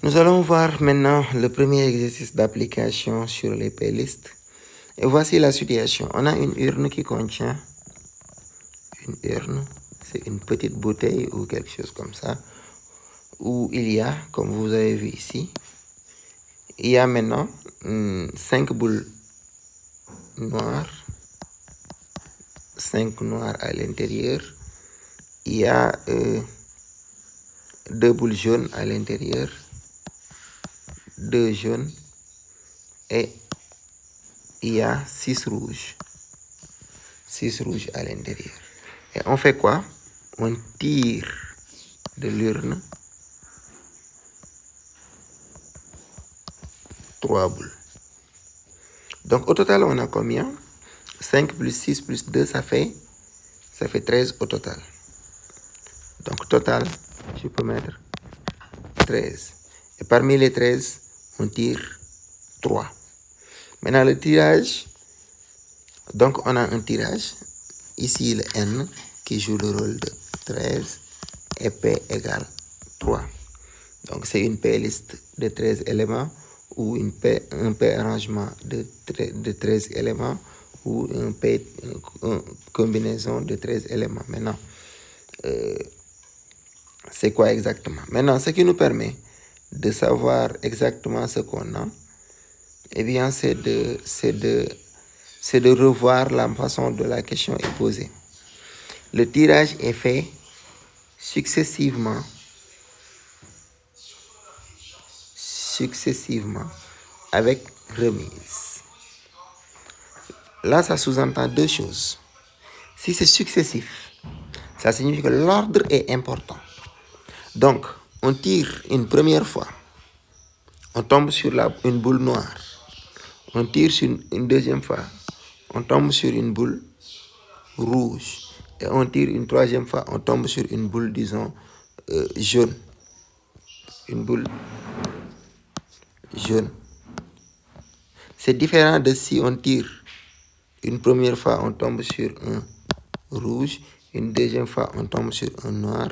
Nous allons voir maintenant le premier exercice d'application sur les playlists. Et voici la situation. On a une urne qui contient une urne, c'est une petite bouteille ou quelque chose comme ça, où il y a, comme vous avez vu ici, il y a maintenant 5 boules noires, 5 noires à l'intérieur. Il y a 2 boules jaunes à l'intérieur, 2 jaunes, et il y a 6 rouges. 6 rouges à l'intérieur. Et on fait quoi? On tire de l'urne 3 boules. Donc au total, on a combien? 5 plus 6 plus 2, ça fait 13 au total. Donc total, je peux mettre 13. Et parmi les 13, on tire 3. Maintenant, le tirage. Donc on a un tirage. Ici, le N qui joue le rôle de 13 et P égale 3. Donc c'est une playlist de 13 éléments ou un P arrangement de 13 éléments ou une combinaison de 13 éléments. Maintenant, c'est quoi exactement? Maintenant, ce qui nous permet de savoir exactement ce qu'on a, eh bien, c'est de revoir la façon dont la question est posée. Le tirage est fait successivement avec remise. Là, ça sous-entend 2 choses. Si c'est successif, ça signifie que l'ordre est important. Donc, on tire une première fois, on tombe sur une boule noire. On tire sur une deuxième fois, on tombe sur une boule rouge. Et on tire une troisième fois, on tombe sur une boule, disons, jaune. Une boule jaune. C'est différent de si on tire une première fois, on tombe sur un rouge. Une deuxième fois, on tombe sur un noir.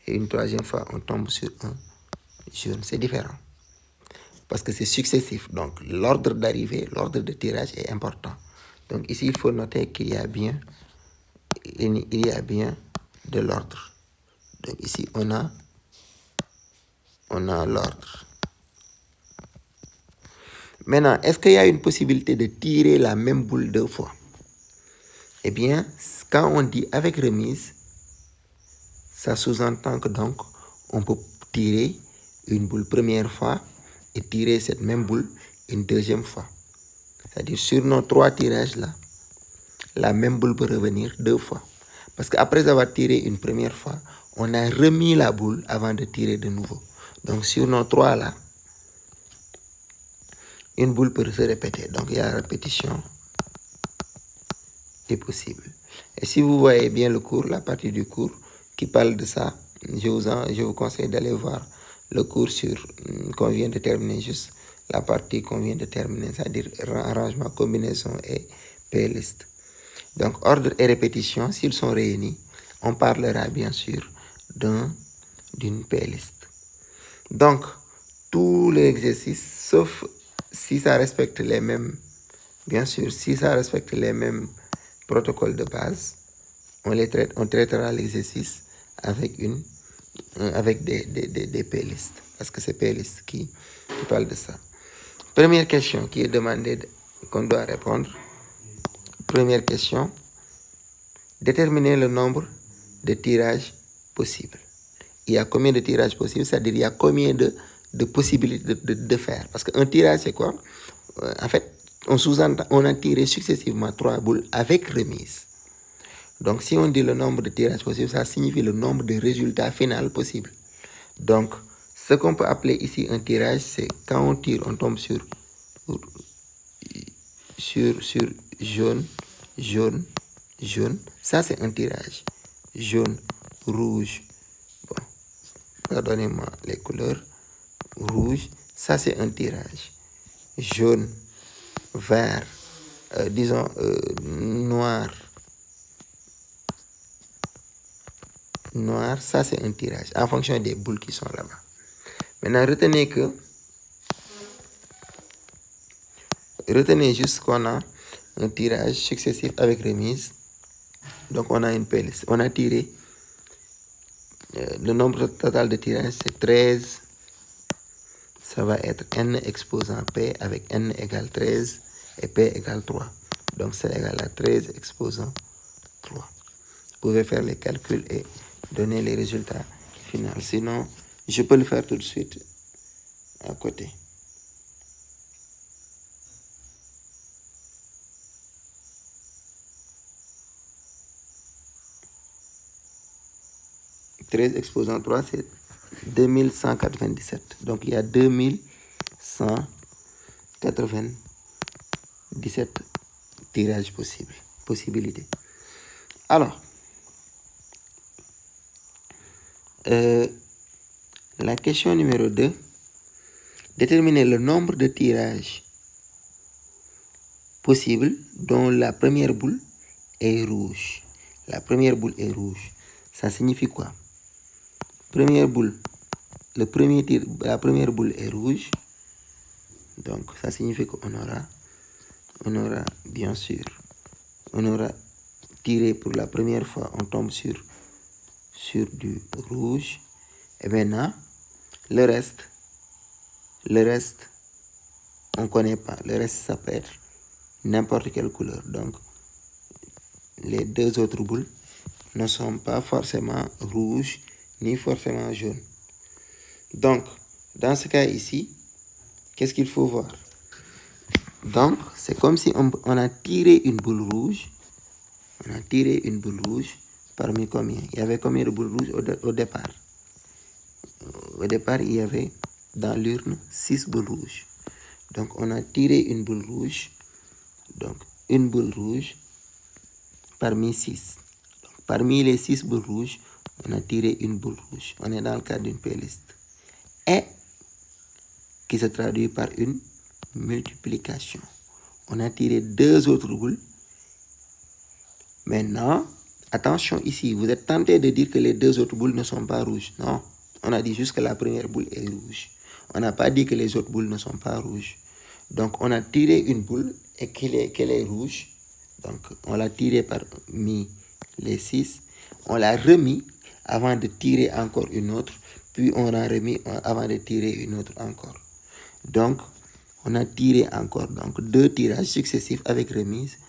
Et une troisième fois, on tombe sur un jaune. C'est différent. Parce que c'est successif. Donc, l'ordre d'arrivée, l'ordre de tirage est important. Donc, ici, il faut noter qu'il y a bien de l'ordre. Donc, ici, on a l'ordre. Maintenant, est-ce qu'il y a une possibilité de tirer la même boule 2 fois? Eh bien, quand on dit avec remise, ça sous-entend que donc, on peut tirer une boule première fois et tirer cette même boule une deuxième fois. C'est-à-dire, sur nos 3 tirages-là, la même boule peut revenir 2 fois. Parce qu'après avoir tiré une première fois, on a remis la boule avant de tirer de nouveau. Donc, sur nos 3 là, une boule peut se répéter. Donc, il y a la répétition est possible. Et si vous voyez bien le cours, la partie du cours qui parle de ça, je vous conseille d'aller voir le cours qu'on vient de terminer, juste la partie qu'on vient de terminer, c'est-à-dire arrangement, combinaison et playlist. Donc, ordre et répétition, s'ils sont réunis, on parlera bien sûr d'une playlist. Donc, tous les exercices, sauf si ça respecte les mêmes, bien sûr, si ça respecte les mêmes protocoles de base, on traitera l'exercice avec des playlists, parce que c'est playlists qui parlent de ça. Première question qui est demandée, qu'on doit répondre. Première question, déterminer le nombre de tirages possibles. Il y a combien de tirages possibles? C'est-à-dire, il y a combien de possibilités de faire? Parce qu'un tirage, c'est quoi? En fait, on a tiré successivement 3 boules avec remise. Donc, si on dit le nombre de tirages possibles, ça signifie le nombre de résultats finaux possibles. Donc, ce qu'on peut appeler ici un tirage, c'est quand on tire, on tombe sur jaune, jaune, jaune. Ça, c'est un tirage. Jaune, rouge. Bon, pardonnez-moi les couleurs. Rouge, ça, c'est un tirage. Jaune, vert, disons noir. Noir, ça, c'est un tirage en fonction des boules qui sont là-bas. Maintenant, retenez juste qu'on a un tirage successif avec remise. Donc, on a une playlist. On a tiré, le nombre total de tirages, c'est 13. Ça va être n exposant P avec n égale 13 et P égale 3. Donc, c'est égal à 13 exposant 3. Vous pouvez faire les calculs et donner les résultats finaux. Sinon, je peux le faire tout de suite à côté. « 13 exposant 3, c'est 2197. Donc, il y a 2197 tirages possibilités. Alors, la question numéro 2, déterminer le nombre de tirages possibles dont la première boule est rouge. La première boule est rouge. Ça signifie quoi? Première boule, la première boule est rouge. Donc, ça signifie qu'on aura bien sûr, on aura tiré pour la première fois, on tombe sur du rouge. Et maintenant, le reste, on ne connaît pas. Le reste, ça peut être n'importe quelle couleur. Donc, les deux autres boules ne sont pas forcément rouges ni forcément jaunes. Donc, dans ce cas ici, qu'est-ce qu'il faut voir? Donc, c'est comme si on a tiré une boule rouge. On a tiré une boule rouge parmi combien? Il y avait combien de boules rouges au départ? Au départ, il y avait dans l'urne 6 boules rouges. Donc, on a tiré une boule rouge. Donc, une boule rouge parmi 6. Donc, parmi les 6 boules rouges, on a tiré une boule rouge. On est dans le cadre d'une playlist. Et qui se traduit par une multiplication. On a tiré 2 autres boules. Maintenant, attention ici, vous êtes tenté de dire que les 2 autres boules ne sont pas rouges. Non, on a dit juste que la première boule est rouge. On n'a pas dit que les autres boules ne sont pas rouges. Donc, on a tiré une boule et qu'elle est rouge. Donc, on l'a tirée parmi les 6. On l'a remis avant de tirer encore une autre. Puis, on l'a remis avant de tirer une autre encore. Donc, on a tiré encore 2 tirages successifs avec remise.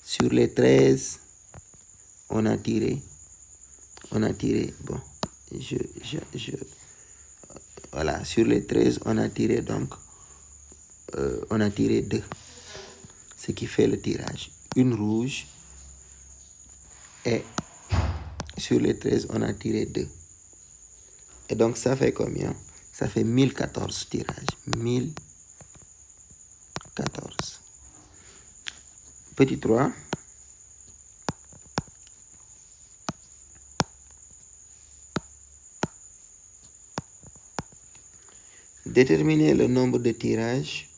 Sur les 13, on a tiré, bon, voilà, sur les 13, on a tiré on a tiré 2, ce qui fait le tirage. Une rouge, et sur les 13, on a tiré 2. Et donc, ça fait combien? Ça fait 1014 tirages. 1014. Petit 3. Déterminer le nombre de tirages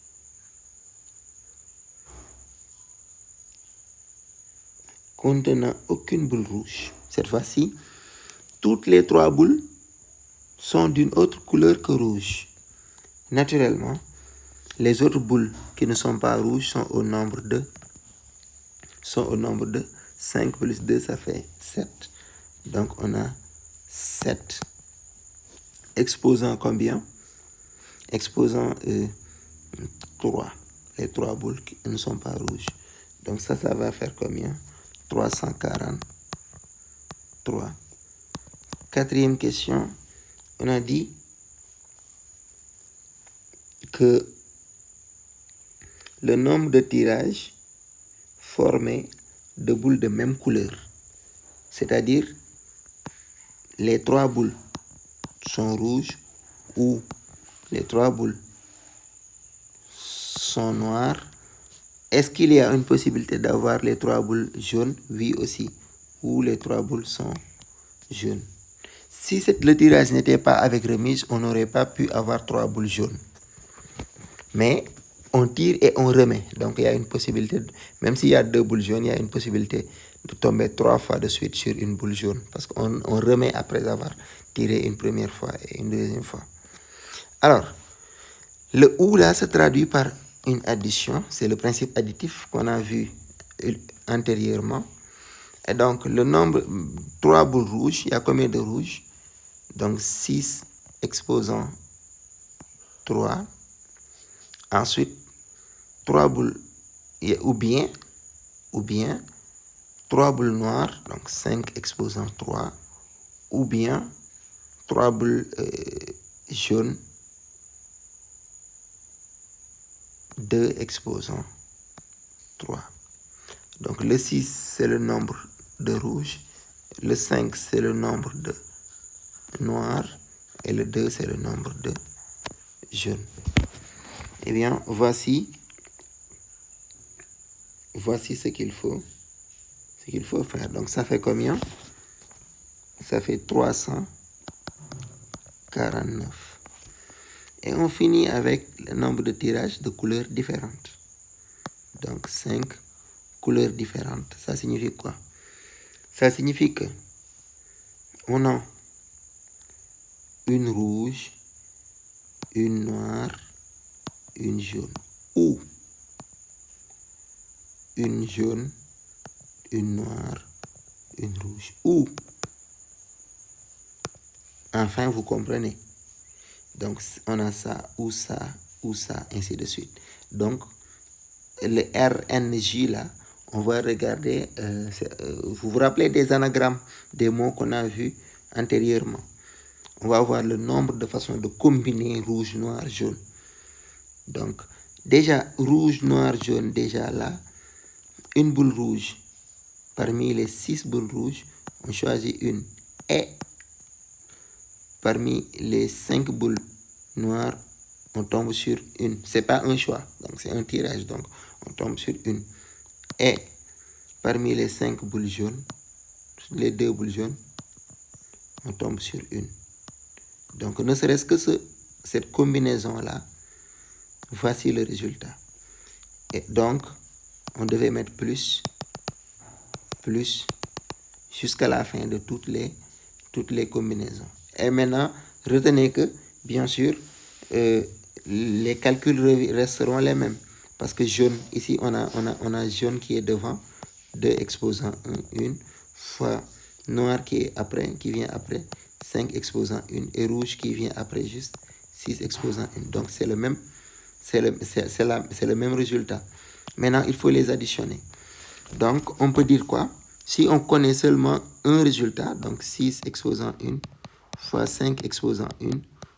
contenant aucune boule rouge. Cette fois-ci, toutes les 3 boules sont d'une autre couleur que rouge. Naturellement, les autres boules qui ne sont pas rouges sont au nombre de 5 plus 2, ça fait 7. Donc, on a 7. Exposant combien? Exposant 3. Les 3 boules qui ne sont pas rouges. Donc, ça va faire combien? 343. Quatrième question. On a dit que le nombre de tirages formés de boules de même couleur, c'est-à-dire les 3 boules sont rouges ou les 3 boules sont noires. Est-ce qu'il y a une possibilité d'avoir les 3 boules jaunes? Oui aussi. Ou les 3 boules sont jaunes. Si le tirage n'était pas avec remise, on n'aurait pas pu avoir 3 boules jaunes. Mais on tire et on remet. Donc, il y a une possibilité, même s'il y a 2 boules jaunes, il y a une possibilité de tomber 3 fois de suite sur une boule jaune. Parce qu'on remet après avoir tiré une première fois et une deuxième fois. Alors, le ou là se traduit par une addition. C'est le principe additif qu'on a vu antérieurement. Et donc, le nombre, 3 boules rouges, il y a combien de rouges? Donc, 6 exposant 3. Ensuite, 3 boules, ou bien 3 boules noires, donc 5 exposant 3. Ou bien 3 boules jaunes, 2 exposant 3. Donc, le 6, c'est le nombre de rouge. Le 5, c'est le nombre de noir. Et le 2, c'est le nombre de jaune. Eh bien, voici ce qu'il faut faire. Donc, ça fait combien? Ça fait 349. Et on finit avec le nombre de tirages de couleurs différentes. Donc, 5 couleurs différentes. Ça signifie quoi? Ça signifie que on a une rouge, une noire, une jaune. Ou une jaune, une noire, une rouge. Ou, enfin, vous comprenez. Donc, on a ça, ou ça, ainsi de suite. Donc, le RNJ là, on va regarder, vous vous rappelez des anagrammes, des mots qu'on a vus antérieurement. On va voir le nombre de façons de combiner rouge, noir, jaune. Donc, déjà, rouge, noir, jaune, déjà là, une boule rouge. Parmi les 6 boules rouges, on choisit une. Et parmi les 5 boules noires, on tombe sur une. Ce n'est pas un choix, donc c'est un tirage. Donc, on tombe sur une. Et parmi les 5 boules jaunes, les 2 boules jaunes, on tombe sur une. Donc, ne serait-ce que cette combinaison-là, voici le résultat. Et donc, on devait mettre plus, jusqu'à la fin de toutes les combinaisons. Et maintenant, retenez que, bien sûr, les calculs resteront les mêmes. Parce que jaune, ici, on a jaune qui est devant, 2 exposant 1, fois noir qui vient après, 5 exposant 1, et rouge qui vient après juste 6 exposant 1. Donc, c'est le même résultat. Maintenant, il faut les additionner. Donc, on peut dire quoi? Si on connaît seulement un résultat, donc 6 exposant 1, fois 5 exposant 1,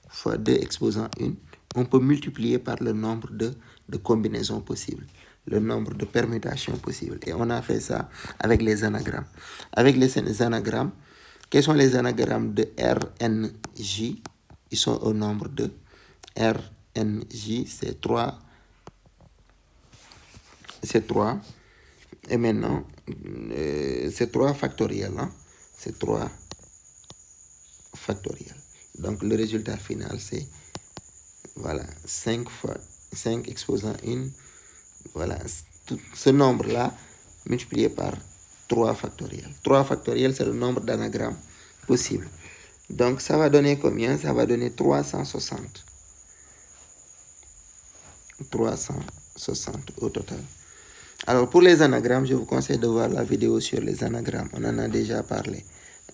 fois 2 exposant 1, on peut multiplier par le nombre de combinaisons possibles, le nombre de permutations possibles. Et on a fait ça avec les anagrammes. Avec les anagrammes, quels sont les anagrammes de RNJ? Ils sont au nombre de RNJ, c'est 3. C'est 3. Et maintenant, c'est 3 factoriel. Hein? C'est 3 factoriel. Donc, le résultat final, c'est voilà, 5 fois 5 exposant 1. Voilà, tout ce nombre-là multiplié par 3 factoriel. 3 factoriel, c'est le nombre d'anagrammes possible. Donc, ça va donner combien? Ça va donner 360. 360 au total. Alors, pour les anagrammes, je vous conseille de voir la vidéo sur les anagrammes. On en a déjà parlé.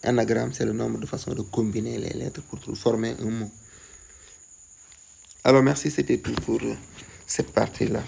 Anagramme, c'est le nombre de façons de combiner les lettres pour former un mot. Alors, merci, c'était tout pour cette partie-là.